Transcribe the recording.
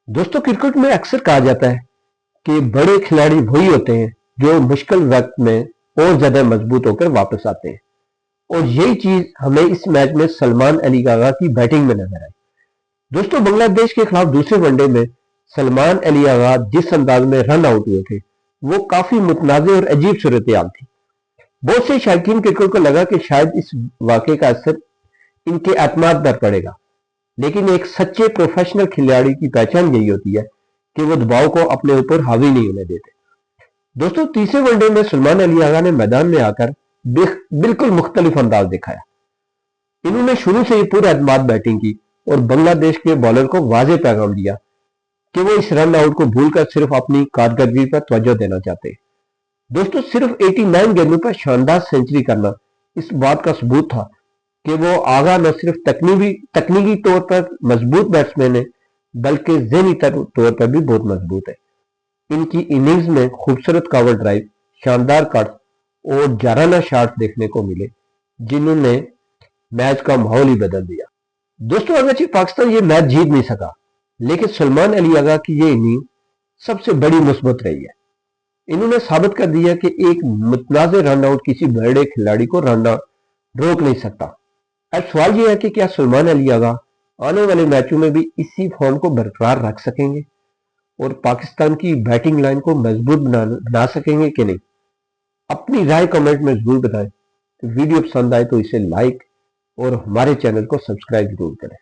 दोस्तों, क्रिकेट में अक्सर कहा जाता है कि बड़े खिलाड़ी वही होते हैं जो मुश्किल वक्त में और ज्यादा मजबूत होकर वापस आते हैं। और यही चीज हमें इस मैच में सलमान अली आगा की बैटिंग में नजर आई। दोस्तों, बांग्लादेश के खिलाफ दूसरे वनडे में सलमान अली आगा जिस अंदाज में रन आउट हुए थे वो काफी मुतनाज़ और अजीब सूरत हाल थी। बहुत से शायकीन क्रिकेट को लगा कि शायद इस वाकये का असर इनके एतमाद पर पड़ेगा, लेकिन एक सच्चे प्रोफेशनल खिलाड़ी की पहचान यही होती है कि वो दबाव को अपने ऊपर हावी नहीं होने देते। दोस्तों, तीसरे वनडे में सलमान अली आगा ने मैदान में आकर बिल्कुल मुख्तलिफ अंदाज दिखाया। इन्होंने शुरू से ही पूरे एतमाद बैटिंग की और बांग्लादेश के बॉलर को वाज़ेह पैगाम दिया कि वो इस रन आउट को भूलकर सिर्फ अपनी कारकर्दगी पर तवज्जो देना चाहते हैं। दोस्तों, सिर्फ 89 गेंदों पर शानदार सेंचुरी करना इस बात का सबूत था कि वो आगा न सिर्फ तकनीकी तौर पर मजबूत बैट्समैन है बल्कि ज़हनी तौर पर भी बहुत मजबूत है। इनकी इनिंग्स में खूबसूरत कवर ड्राइव, शानदार कट्स और जाराना शॉट्स देखने को मिले जिन्होंने मैच का माहौल ही बदल दिया। दोस्तों, अगरचे पाकिस्तान ये मैच जीत नहीं सका, लेकिन सलमान अली आगा की ये इनिंग सबसे बड़ी मुस्बत रही है। इन्होंने साबित कर दिया कि एक मुतनाज़ रन आउट किसी बड़े खिलाड़ी को रन रोक नहीं सकता। अब सवाल यह है कि क्या सलमान अली आगा आने वाले मैचों में भी इसी फॉर्म को बरकरार रख सकेंगे और पाकिस्तान की बैटिंग लाइन को मजबूत बना सकेंगे कि नहीं। अपनी राय कमेंट में जरूर बताएं। वीडियो पसंद आए तो इसे लाइक और हमारे चैनल को सब्सक्राइब जरूर करें।